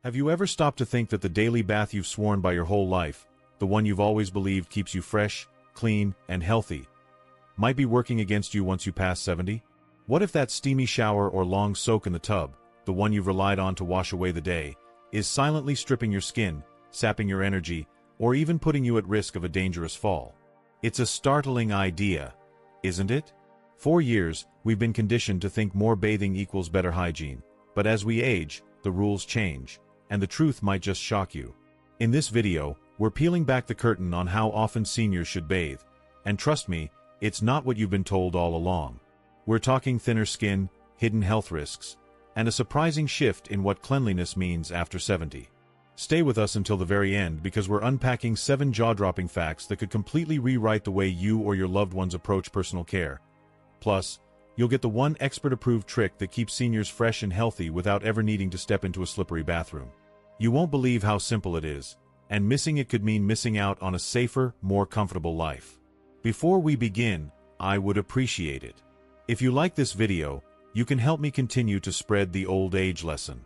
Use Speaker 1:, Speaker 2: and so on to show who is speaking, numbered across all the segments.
Speaker 1: Have you ever stopped to think that the daily bath you've sworn by your whole life, the one you've always believed keeps you fresh, clean, and healthy, might be working against you once you pass 70? What if that steamy shower or long soak in the tub, the one you've relied on to wash away the day, is silently stripping your skin, sapping your energy, or even putting you at risk of a dangerous fall? It's a startling idea, isn't it? For years, we've been conditioned to think more bathing equals better hygiene, but as we age, the rules change, and the truth might just shock you. In this video, we're peeling back the curtain on how often seniors should bathe, and trust me, it's not what you've been told all along. We're talking thinner skin, hidden health risks, and a surprising shift in what cleanliness means after 70. Stay with us until the very end because we're unpacking 7 jaw-dropping facts that could completely rewrite the way you or your loved ones approach personal care. Plus, you'll get the one expert-approved trick that keeps seniors fresh and healthy without ever needing to step into a slippery bathroom. You won't believe how simple it is, and missing it could mean missing out on a safer, more comfortable life. Before we begin, I would appreciate it if you like this video, you can help me continue to spread the old age lesson.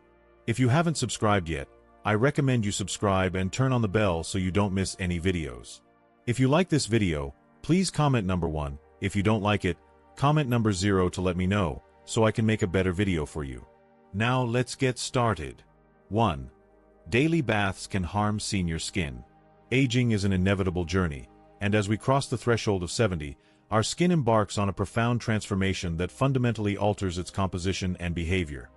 Speaker 1: If you haven't subscribed yet, I recommend you subscribe and turn on the bell so you don't miss any videos. If you like this video, please comment number 1. If you don't like it, comment number 0 to let me know, so I can make a better video for you. Now let's get started. 1. Daily baths can harm senior skin. Aging is an inevitable journey, and as we cross the threshold of 70, our skin embarks on a profound transformation that fundamentally alters its composition and behavior.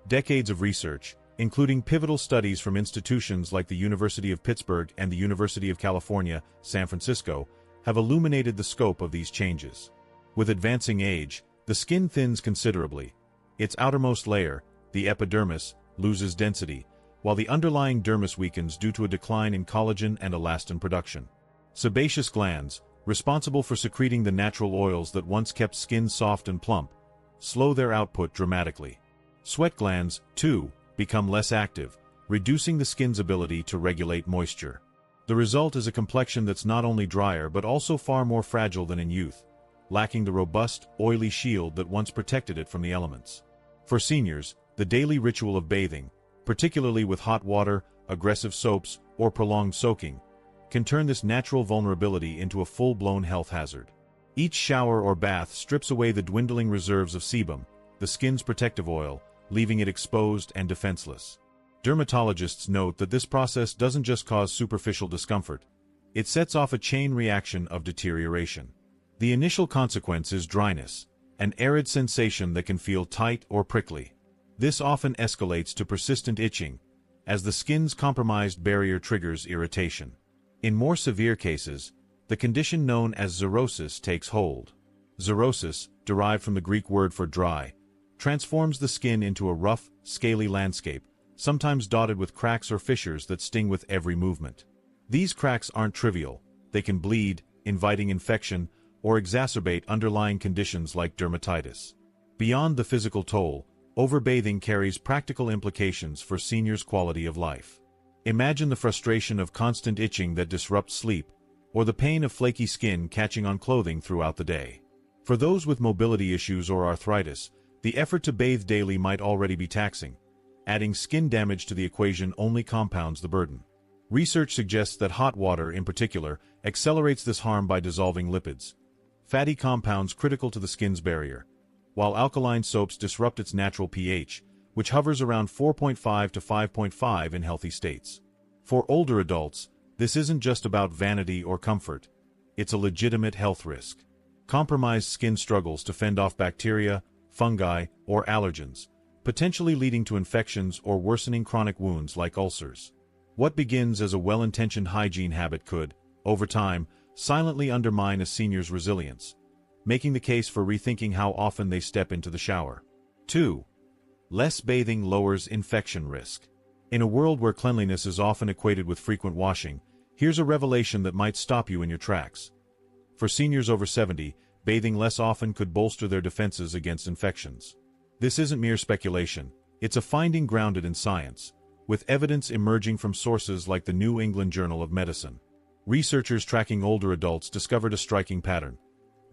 Speaker 1: Decades of research, including pivotal studies from institutions like the University of Pittsburgh and the University of California, San Francisco, have illuminated the scope of these changes. With advancing age, the skin thins considerably. Its outermost layer, the epidermis, loses density, while the underlying dermis weakens due to a decline in collagen and elastin production. Sebaceous glands, responsible for secreting the natural oils that once kept skin soft and plump, slow their output dramatically. Sweat glands, too, become less active, reducing the skin's ability to regulate moisture. The result is a complexion that's not only drier but also far more fragile than in youth, lacking the robust, oily shield that once protected it from the elements. For seniors, the daily ritual of bathing, particularly with hot water, aggressive soaps, or prolonged soaking, can turn this natural vulnerability into a full-blown health hazard. Each shower or bath strips away the dwindling reserves of sebum, the skin's protective oil, leaving it exposed and defenseless. Dermatologists note that this process doesn't just cause superficial discomfort, it sets off a chain reaction of deterioration. The initial consequence is dryness, an arid sensation that can feel tight or prickly. This often escalates to persistent itching, as the skin's compromised barrier triggers irritation. In more severe cases, the condition known as xerosis takes hold. Xerosis, derived from the Greek word for dry, transforms the skin into a rough, scaly landscape, sometimes dotted with cracks or fissures that sting with every movement. These cracks aren't trivial. They can bleed, inviting infection, or exacerbate underlying conditions like dermatitis. Beyond the physical toll, overbathing carries practical implications for seniors' quality of life. Imagine the frustration of constant itching that disrupts sleep, or the pain of flaky skin catching on clothing throughout the day. For those with mobility issues or arthritis, the effort to bathe daily might already be taxing. Adding skin damage to the equation only compounds the burden. Research suggests that hot water, in particular, accelerates this harm by dissolving lipids, fatty compounds critical to the skin's barrier, while alkaline soaps disrupt its natural pH, which hovers around 4.5 to 5.5 in healthy states. For older adults, this isn't just about vanity or comfort. It's a legitimate health risk. Compromised skin struggles to fend off bacteria, fungi, or allergens, potentially leading to infections or worsening chronic wounds like ulcers. What begins as a well-intentioned hygiene habit could, over time, silently undermine a senior's resilience, making the case for rethinking how often they step into the shower. 2. Less bathing lowers infection risk. In a world where cleanliness is often equated with frequent washing, here's a revelation that might stop you in your tracks. For seniors over 70, bathing less often could bolster their defenses against infections. This isn't mere speculation, it's a finding grounded in science, with evidence emerging from sources like the New England Journal of Medicine. Researchers tracking older adults discovered a striking pattern.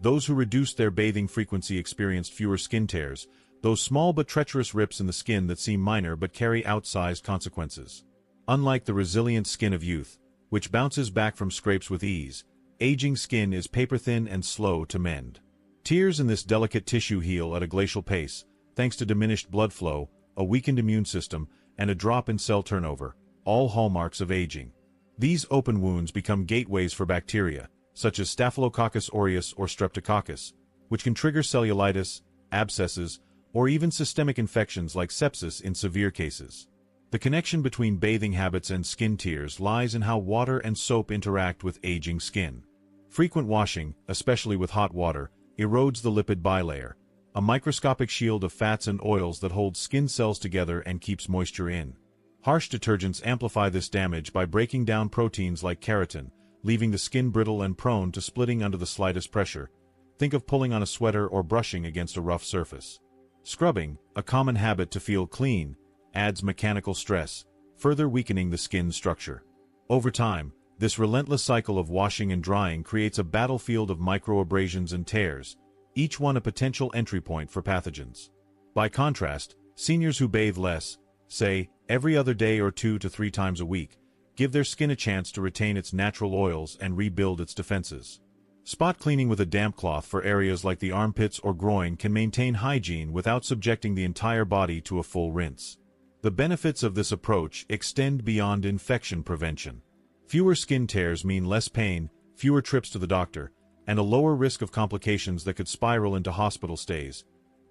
Speaker 1: Those who reduced their bathing frequency experienced fewer skin tears, Those small but treacherous rips in the skin that seem minor but carry outsized consequences. Unlike the resilient skin of youth, which bounces back from scrapes with ease, aging skin is paper-thin and slow to mend. Tears in this delicate tissue heal at a glacial pace, thanks to diminished blood flow, a weakened immune system, and a drop in cell turnover, all hallmarks of aging. These open wounds become gateways for bacteria, such as Staphylococcus aureus or Streptococcus, which can trigger cellulitis, abscesses, or even systemic infections like sepsis in severe cases. The connection between bathing habits and skin tears lies in how water and soap interact with aging skin. Frequent washing, especially with hot water, erodes the lipid bilayer, a microscopic shield of fats and oils that holds skin cells together and keeps moisture in. Harsh detergents amplify this damage by breaking down proteins like keratin, leaving the skin brittle and prone to splitting under the slightest pressure. Think of pulling on a sweater or brushing against a rough surface. Scrubbing, a common habit to feel clean, adds mechanical stress, further weakening the skin's structure. Over time, this relentless cycle of washing and drying creates a battlefield of microabrasions and tears, each one a potential entry point for pathogens. By contrast, seniors who bathe less, say, every other day or 2 to 3 times a week, give their skin a chance to retain its natural oils and rebuild its defenses. Spot cleaning with a damp cloth for areas like the armpits or groin can maintain hygiene without subjecting the entire body to a full rinse. The benefits of this approach extend beyond infection prevention. Fewer skin tears mean less pain, fewer trips to the doctor, and a lower risk of complications that could spiral into hospital stays.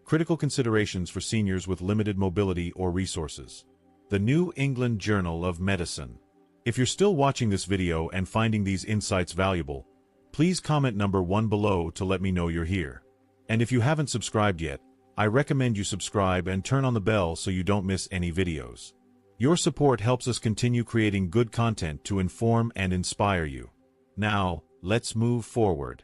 Speaker 1: Critical considerations for seniors with limited mobility or resources. The New England Journal of Medicine. If you're still watching this video and finding these insights valuable, please comment number 1 below to let me know you're here. And if you haven't subscribed yet, I recommend you subscribe and turn on the bell so you don't miss any videos. Your support helps us continue creating good content to inform and inspire you. Now, let's move forward.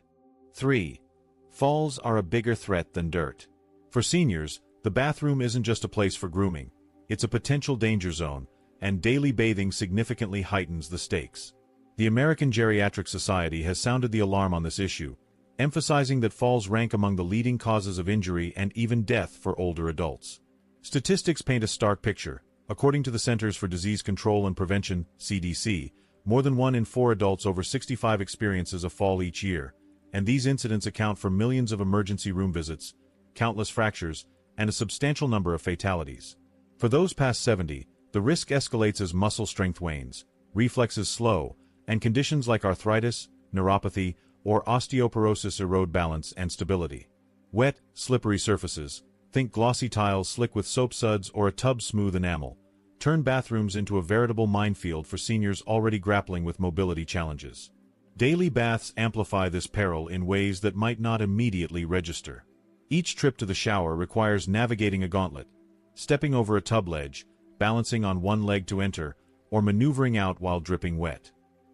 Speaker 1: 3. Falls are a bigger threat than dirt. For seniors, the bathroom isn't just a place for grooming. It's a potential danger zone, and daily bathing significantly heightens the stakes. The American Geriatric Society has sounded the alarm on this issue, emphasizing that falls rank among the leading causes of injury and even death for older adults. Statistics paint a stark picture. According to the Centers for Disease Control and Prevention, CDC, more than 1 in 4 adults over 65 experiences a fall each year, and these incidents account for millions of emergency room visits, countless fractures, and a substantial number of fatalities. For those past 70, the risk escalates as muscle strength wanes, reflexes slow, and conditions like arthritis, neuropathy, or osteoporosis erode balance and stability. Wet, slippery surfaces, think glossy tiles slick with soap suds or a tub smooth enamel, turn bathrooms into a veritable minefield for seniors already grappling with mobility challenges. Daily baths amplify this peril in ways that might not immediately register. Each trip to the shower requires navigating a gauntlet, stepping over a tub ledge, balancing on one leg to enter, or maneuvering out while dripping wet.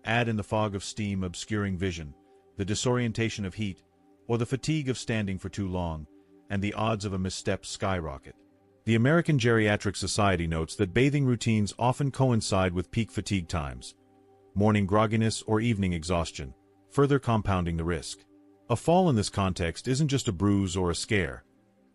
Speaker 1: Add in the fog of steam obscuring vision, the disorientation of heat, or the fatigue of standing for too long, and the odds of a misstep skyrocket. The American Geriatric Society notes that bathing routines often coincide with peak fatigue times, morning grogginess or evening exhaustion, further compounding the risk. A fall in this context isn't just a bruise or a scare.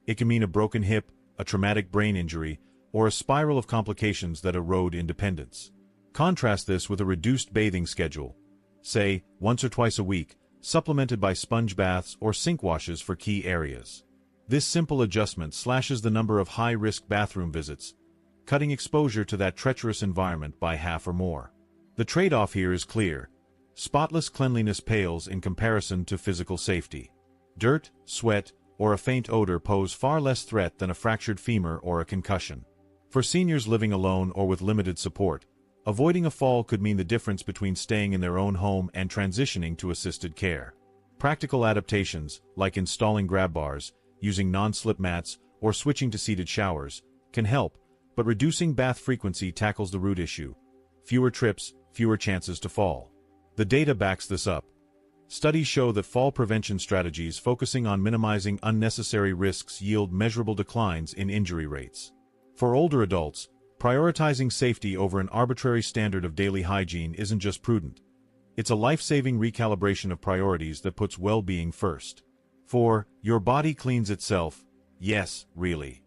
Speaker 1: It can mean a broken hip, a traumatic brain injury, or a spiral of complications that erode independence. Contrast this with a reduced bathing schedule, say, once or twice a week, supplemented by sponge baths or sink washes for key areas. This simple adjustment slashes the number of high-risk bathroom visits, cutting exposure to that treacherous environment by half or more. The trade-off here is clear. Spotless cleanliness pales in comparison to physical safety. Dirt, sweat, or a faint odor pose far less threat than a fractured femur or a concussion. For seniors living alone or with limited support, avoiding a fall could mean the difference between staying in their own home and transitioning to assisted care. Practical adaptations, like installing grab bars, using non-slip mats, or switching to seated showers, can help, but reducing bath frequency tackles the root issue. Fewer trips, fewer chances to fall. The data backs this up. Studies show that fall prevention strategies focusing on minimizing unnecessary risks yield measurable declines in injury rates. For older adults, prioritizing safety over an arbitrary standard of daily hygiene isn't just prudent. It's a life-saving recalibration of priorities that puts well-being first. 4. Your body cleans itself. Yes, really.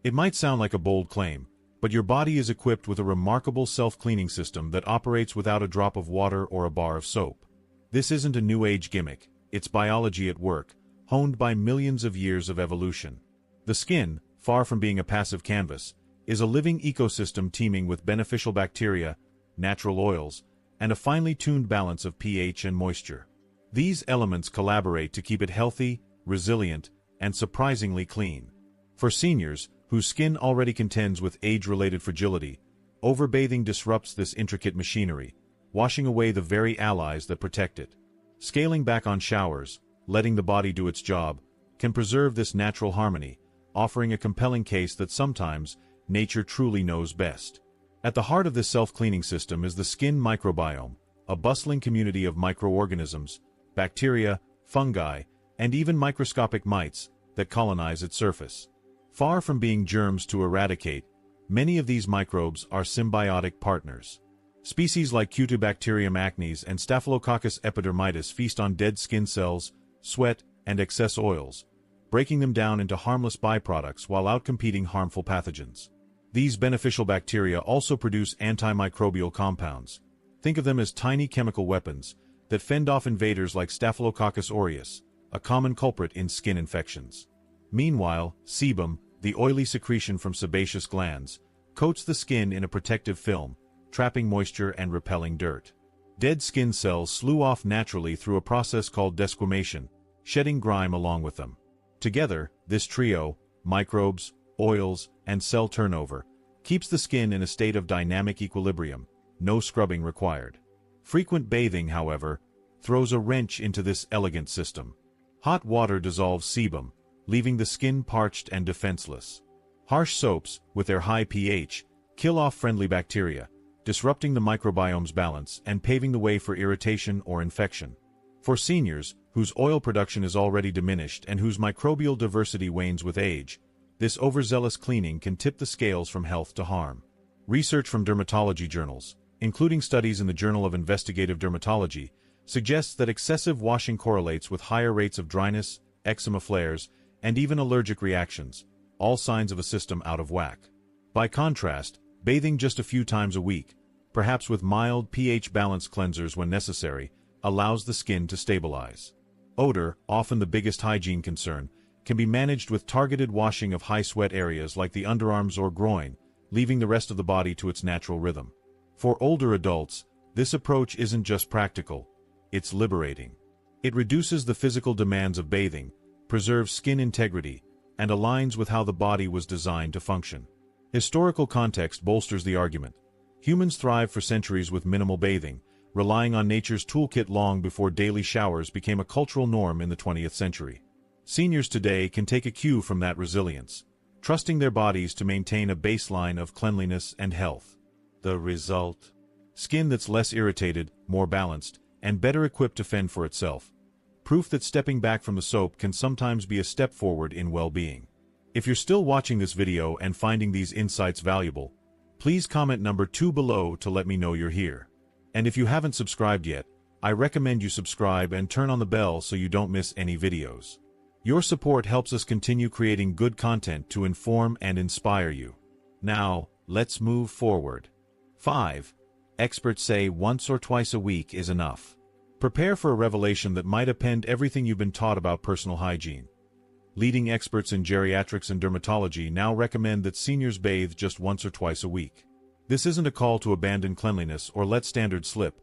Speaker 1: It might sound like a bold claim, but your body is equipped with a remarkable self-cleaning system that operates without a drop of water or a bar of soap. This isn't a new age gimmick, it's biology at work, honed by millions of years of evolution. The skin, far from being a passive canvas, is a living ecosystem teeming with beneficial bacteria, natural oils, and a finely tuned balance of pH and moisture. These elements collaborate to keep it healthy, resilient, and surprisingly clean. For seniors, whose skin already contends with age-related fragility, overbathing disrupts this intricate machinery, washing away the very allies that protect it. Scaling back on showers, letting the body do its job, can preserve this natural harmony, offering a compelling case that sometimes nature truly knows best. At the heart of this self-cleaning system is the skin microbiome, a bustling community of microorganisms, bacteria, fungi, and even microscopic mites that colonize its surface. Far from being germs to eradicate, many of these microbes are symbiotic partners. Species like Cutibacterium acnes and Staphylococcus epidermidis feast on dead skin cells, sweat, and excess oils, breaking them down into harmless byproducts while outcompeting harmful pathogens. These beneficial bacteria also produce antimicrobial compounds. Think of them as tiny chemical weapons that fend off invaders like Staphylococcus aureus, a common culprit in skin infections. Meanwhile, sebum, the oily secretion from sebaceous glands, coats the skin in a protective film, trapping moisture and repelling dirt. Dead skin cells slough off naturally through a process called desquamation, shedding grime along with them. Together, this trio, microbes, oils, and cell turnover, keeps the skin in a state of dynamic equilibrium, no scrubbing required. Frequent bathing, however, throws a wrench into this elegant system. Hot water dissolves sebum, leaving the skin parched and defenseless. Harsh soaps, with their high pH, kill off friendly bacteria, disrupting the microbiome's balance and paving the way for irritation or infection. For seniors, whose oil production is already diminished and whose microbial diversity wanes with age, this overzealous cleaning can tip the scales from health to harm. Research from dermatology journals, including studies in the Journal of Investigative Dermatology, suggests that excessive washing correlates with higher rates of dryness, eczema flares, and even allergic reactions, all signs of a system out of whack. By contrast, bathing just a few times a week, perhaps with mild pH-balanced cleansers when necessary, allows the skin to stabilize. Odor, often the biggest hygiene concern, can be managed with targeted washing of high-sweat areas like the underarms or groin, leaving the rest of the body to its natural rhythm. For older adults, this approach isn't just practical, it's liberating. It reduces the physical demands of bathing, preserves skin integrity, and aligns with how the body was designed to function. Historical context bolsters the argument. Humans thrived for centuries with minimal bathing, relying on nature's toolkit long before daily showers became a cultural norm in the 20th century. Seniors today can take a cue from that resilience, trusting their bodies to maintain a baseline of cleanliness and health. The result? Skin that's less irritated, more balanced, and better equipped to fend for itself. Proof that stepping back from the soap can sometimes be a step forward in well-being. If you're still watching this video and finding these insights valuable, please comment number 2 below to let me know you're here. And if you haven't subscribed yet, I recommend you subscribe and turn on the bell so you don't miss any videos. Your support helps us continue creating good content to inform and inspire you. Now, let's move forward. 5. Experts say once or twice a week is enough. Prepare for a revelation that might upend everything you've been taught about personal hygiene. Leading experts in geriatrics and dermatology now recommend that seniors bathe just once or twice a week. This isn't a call to abandon cleanliness or let standards slip.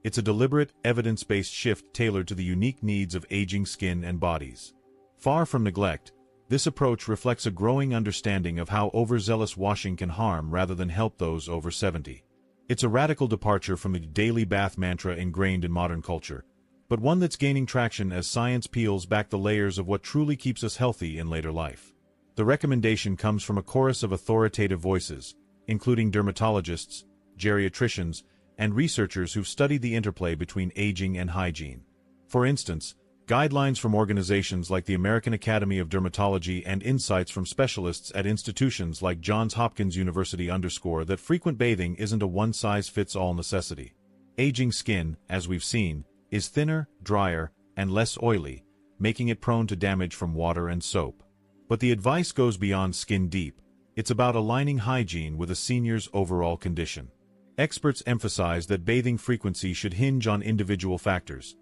Speaker 1: It's a deliberate, evidence-based shift tailored to the unique needs of aging skin and bodies. Far from neglect, this approach reflects a growing understanding of how overzealous washing can harm rather than help those over 70. It's a radical departure from the daily bath mantra ingrained in modern culture, but one that's gaining traction as science peels back the layers of what truly keeps us healthy in later life. The recommendation comes from a chorus of authoritative voices, including dermatologists, geriatricians, and researchers who've studied the interplay between aging and hygiene. For instance, guidelines from organizations like the American Academy of Dermatology and insights from specialists at institutions like Johns Hopkins University underscore that frequent bathing isn't a one-size-fits-all necessity. Aging skin, as we've seen, is thinner, drier, and less oily, making it prone to damage from water and soap. But the advice goes beyond skin deep. It's about aligning hygiene with a senior's overall condition. Experts emphasize that bathing frequency should hinge on individual factors: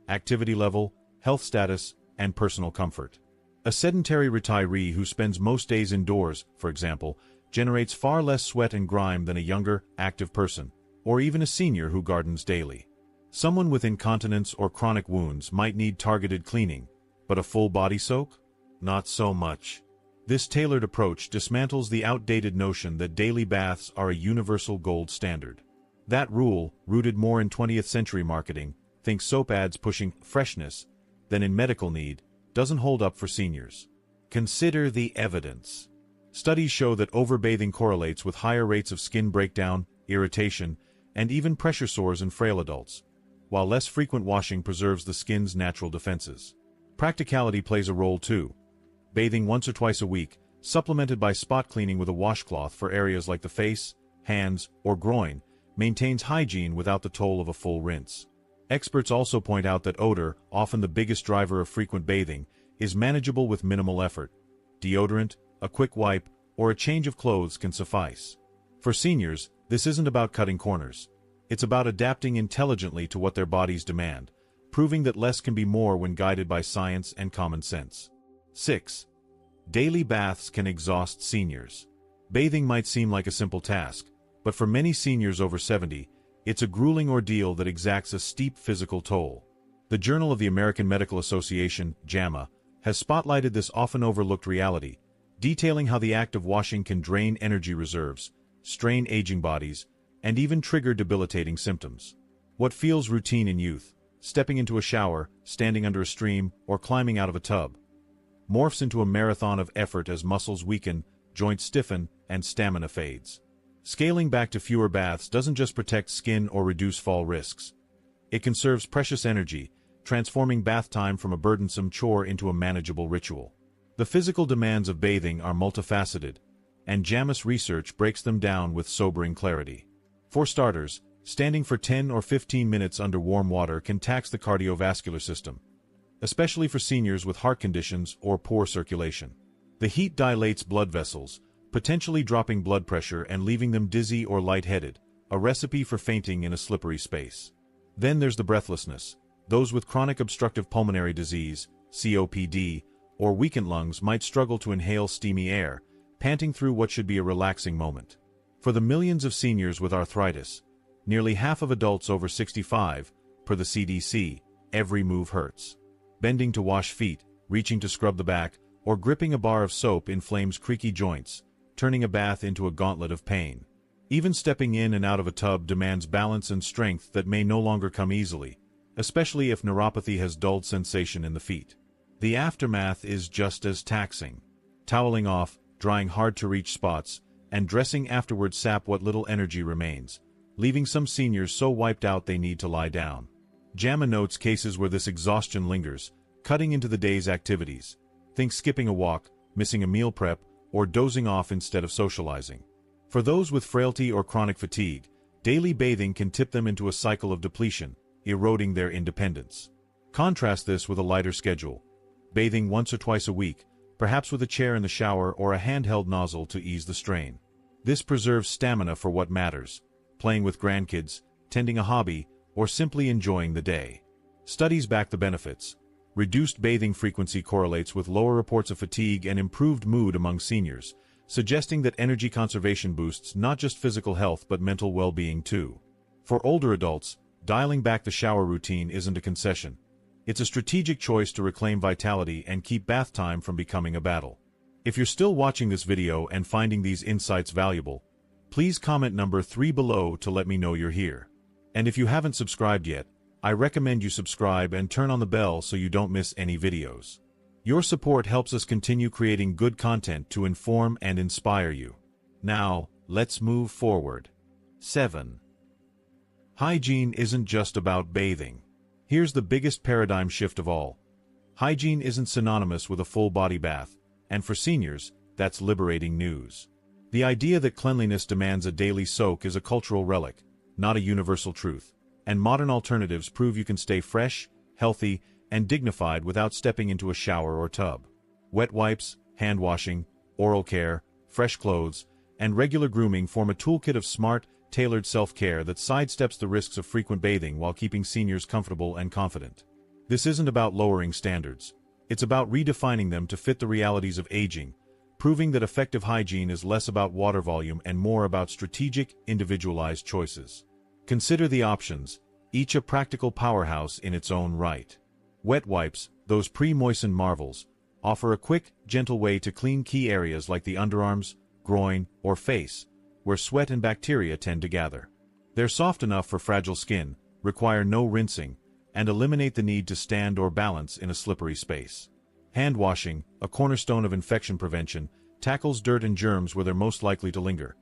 Speaker 1: activity level, health status, and personal comfort. A sedentary retiree who spends most days indoors, for example, generates far less sweat and grime than a younger, active person, or even a senior who gardens daily. Someone with incontinence or chronic wounds might need targeted cleaning, but a full body soak? Not so much. This tailored approach dismantles the outdated notion that daily baths are a universal gold standard. That rule, rooted more in 20th century marketing, think soap ads pushing freshness, than in medical need, doesn't hold up for seniors. Consider the evidence. Studies show that overbathing correlates with higher rates of skin breakdown, irritation, and even pressure sores in frail adults, while less frequent washing preserves the skin's natural defenses. Practicality plays a role too. Bathing once or twice a week, supplemented by spot cleaning with a washcloth for areas like the face, hands, or groin, maintains hygiene without the toll of a full rinse. Experts also point out that odor, often the biggest driver of frequent bathing, is manageable with minimal effort. Deodorant, a quick wipe, or a change of clothes can suffice. For seniors, this isn't about cutting corners. It's about adapting intelligently to what their bodies demand, proving that less can be more when guided by science and common sense. 6. Daily baths can exhaust seniors. Bathing might seem like a simple task, but for many seniors over 70, it's a grueling ordeal that exacts a steep physical toll. The Journal of the American Medical Association, JAMA, has spotlighted this often overlooked reality, detailing how the act of washing can drain energy reserves, strain aging bodies, and even trigger debilitating symptoms. What feels routine in youth, stepping into a shower, standing under a stream, or climbing out of a tub, morphs into a marathon of effort as muscles weaken, joints stiffen, and stamina fades. Scaling back to fewer baths doesn't just protect skin or reduce fall risks. It conserves precious energy, transforming bath time from a burdensome chore into a manageable ritual. The physical demands of bathing are multifaceted, and JAMA's research breaks them down with sobering clarity. For starters, standing for 10 or 15 minutes under warm water can tax the cardiovascular system, especially for seniors with heart conditions or poor circulation. The heat dilates blood vessels, potentially dropping blood pressure and leaving them dizzy or lightheaded, a recipe for fainting in a slippery space. Then there's the breathlessness. Those with chronic obstructive pulmonary disease, COPD, or weakened lungs might struggle to inhale steamy air, panting through what should be a relaxing moment. For the millions of seniors with arthritis, nearly half of adults over 65, per the CDC, every move hurts. Bending to wash feet, reaching to scrub the back, or gripping a bar of soap inflames creaky joints, turning a bath into a gauntlet of pain. Even stepping in and out of a tub demands balance and strength that may no longer come easily, especially if neuropathy has dulled sensation in the feet. The aftermath is just as taxing. Toweling off, drying hard-to-reach spots, and dressing afterward sap what little energy remains, leaving some seniors so wiped out they need to lie down. JAMA notes cases where this exhaustion lingers, cutting into the day's activities. Think skipping a walk, missing a meal prep, or dozing off instead of socializing. For those with frailty or chronic fatigue, daily bathing can tip them into a cycle of depletion, eroding their independence. Contrast this with a lighter schedule. Bathing once or twice a week, perhaps with a chair in the shower or a handheld nozzle to ease the strain. This preserves stamina for what matters: playing with grandkids, tending a hobby, or simply enjoying the day. Studies back the benefits. Reduced bathing frequency correlates with lower reports of fatigue and improved mood among seniors, suggesting that energy conservation boosts not just physical health but mental well-being too. For older adults, dialing back the shower routine isn't a concession. It's a strategic choice to reclaim vitality and keep bath time from becoming a battle. If you're still watching this video and finding these insights valuable, please comment number 3 below to let me know you're here. And if you haven't subscribed yet, I recommend you subscribe and turn on the bell so you don't miss any videos. Your support helps us continue creating good content to inform and inspire you. Now, let's move forward. 7. Hygiene isn't just about bathing. Here's the biggest paradigm shift of all. Hygiene isn't synonymous with a full-body bath, and for seniors, that's liberating news. The idea that cleanliness demands a daily soak is a cultural relic, not a universal truth, and modern alternatives prove you can stay fresh, healthy, and dignified without stepping into a shower or tub. Wet wipes, hand washing, oral care, fresh clothes, and regular grooming form a toolkit of smart, tailored self-care that sidesteps the risks of frequent bathing while keeping seniors comfortable and confident. This isn't about lowering standards. It's about redefining them to fit the realities of aging, proving that effective hygiene is less about water volume and more about strategic, individualized choices. Consider the options, each a practical powerhouse in its own right. Wet wipes, those pre-moistened marvels, offer a quick, gentle way to clean key areas like the underarms, groin, or face, where sweat and bacteria tend to gather. They're soft enough for fragile skin, require no rinsing, and eliminate the need to stand or balance in a slippery space. Hand washing, a cornerstone of infection prevention, tackles dirt and germs where they're most likely to linger.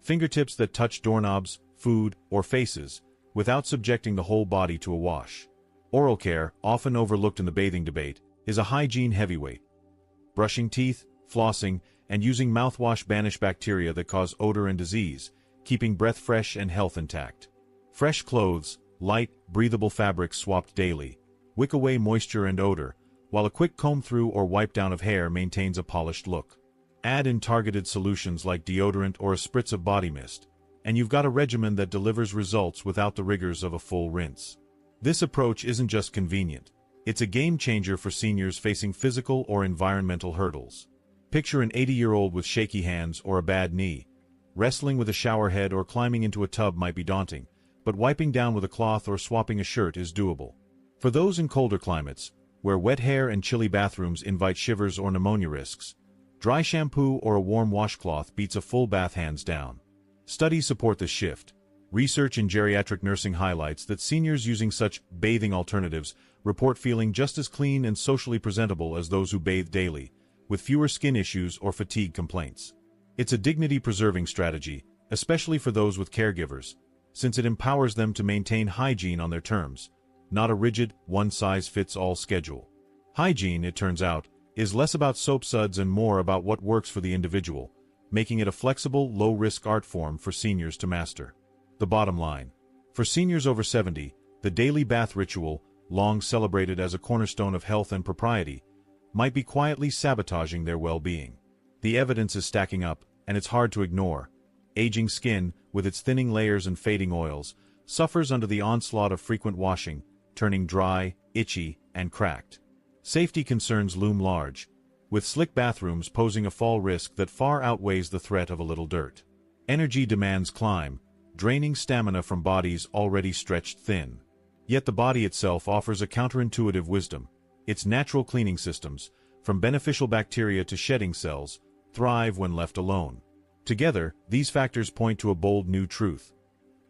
Speaker 1: Fingertips that touch doorknobs, food, or faces, without subjecting the whole body to a wash. Oral care, often overlooked in the bathing debate, is a hygiene heavyweight. Brushing teeth, flossing, and using mouthwash banish bacteria that cause odor and disease, keeping breath fresh and health intact. Fresh clothes, light, breathable fabrics swapped daily, wick away moisture and odor, while a quick comb-through or wipe-down of hair maintains a polished look. Add in targeted solutions like deodorant or a spritz of body mist, and you've got a regimen that delivers results without the rigors of a full rinse. This approach isn't just convenient. It's a game-changer for seniors facing physical or environmental hurdles. Picture an 80-year-old with shaky hands or a bad knee. Wrestling with a shower head or climbing into a tub might be daunting, but wiping down with a cloth or swapping a shirt is doable. For those in colder climates, where wet hair and chilly bathrooms invite shivers or pneumonia risks, dry shampoo or a warm washcloth beats a full bath hands down. Studies support this shift. Research in geriatric nursing highlights that seniors using such bathing alternatives report feeling just as clean and socially presentable as those who bathe daily, with fewer skin issues or fatigue complaints. It's a dignity-preserving strategy, especially for those with caregivers, since it empowers them to maintain hygiene on their terms, not a rigid, one-size-fits-all schedule. Hygiene, it turns out, is less about soap suds and more about what works for the individual, making it a flexible, low-risk art form for seniors to master. The bottom line. For seniors over 70, the daily bath ritual, long celebrated as a cornerstone of health and propriety, might be quietly sabotaging their well-being. The evidence is stacking up, and it's hard to ignore. Aging skin, with its thinning layers and fading oils, suffers under the onslaught of frequent washing, turning dry, itchy, and cracked. Safety concerns loom large, with slick bathrooms posing a fall risk that far outweighs the threat of a little dirt. Energy demands climb, draining stamina from bodies already stretched thin. Yet the body itself offers a counterintuitive wisdom. Its natural cleaning systems, from beneficial bacteria to shedding cells, thrive when left alone. Together, these factors point to a bold new truth.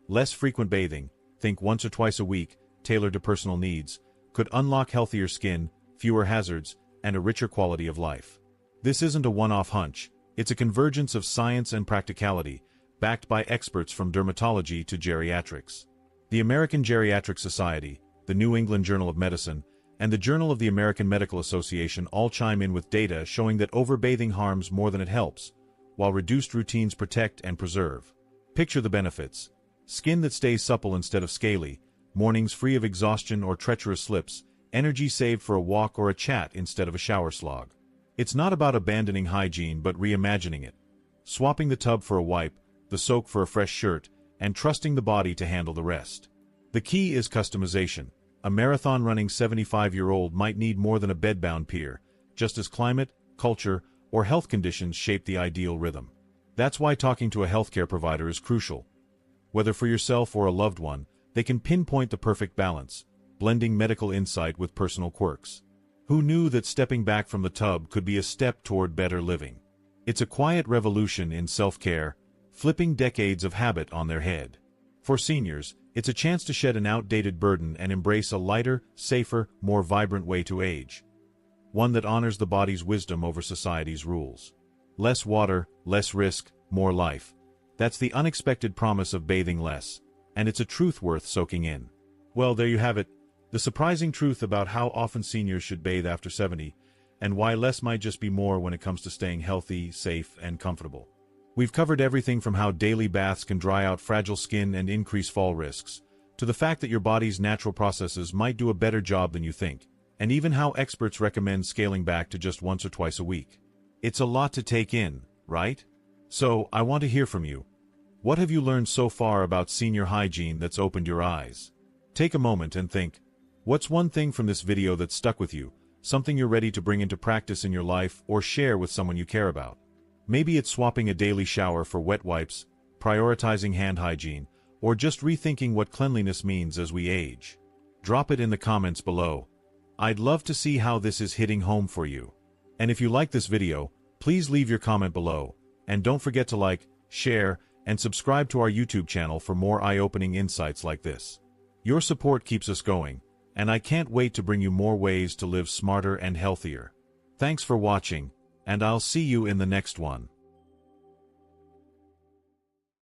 Speaker 1: Less frequent bathing, think once or twice a week, tailored to personal needs, could unlock healthier skin, fewer hazards, and a richer quality of life. This isn't a one-off hunch. It's a convergence of science and practicality, backed by experts from dermatology to geriatrics. The American Geriatric Society, the New England Journal of Medicine, and the Journal of the American Medical Association all chime in with data showing that overbathing harms more than it helps, while reduced routines protect and preserve. Picture the benefits. Skin that stays supple instead of scaly, mornings free of exhaustion or treacherous slips, energy saved for a walk or a chat instead of a shower slog. It's not about abandoning hygiene but reimagining it. Swapping the tub for a wipe, the soak for a fresh shirt, and trusting the body to handle the rest. The key is customization. A marathon-running 75-year-old might need more than a bed-bound peer, just as climate, culture, or health conditions shape the ideal rhythm. That's why talking to a healthcare provider is crucial. Whether for yourself or a loved one, they can pinpoint the perfect balance, blending medical insight with personal quirks. Who knew that stepping back from the tub could be a step toward better living? It's a quiet revolution in self-care, flipping decades of habit on their head. For seniors, it's a chance to shed an outdated burden and embrace a lighter, safer, more vibrant way to age. One that honors the body's wisdom over society's rules. Less water, less risk, more life. That's the unexpected promise of bathing less, and it's a truth worth soaking in. Well, there you have it. The surprising truth about how often seniors should bathe after 70, and why less might just be more when it comes to staying healthy, safe, and comfortable. We've covered everything from how daily baths can dry out fragile skin and increase fall risks, to the fact that your body's natural processes might do a better job than you think, and even how experts recommend scaling back to just once or twice a week. It's a lot to take in, right? So, I want to hear from you. What have you learned so far about senior hygiene that's opened your eyes? Take a moment and think, what's one thing from this video that stuck with you, something you're ready to bring into practice in your life or share with someone you care about? Maybe it's swapping a daily shower for wet wipes, prioritizing hand hygiene, or just rethinking what cleanliness means as we age. Drop it in the comments below. I'd love to see how this is hitting home for you. And if you like this video, please leave your comment below, and don't forget to like, share, and subscribe to our YouTube channel for more eye-opening insights like this. Your support keeps us going, and I can't wait to bring you more ways to live smarter and healthier. Thanks for watching, and I'll see you in the next one.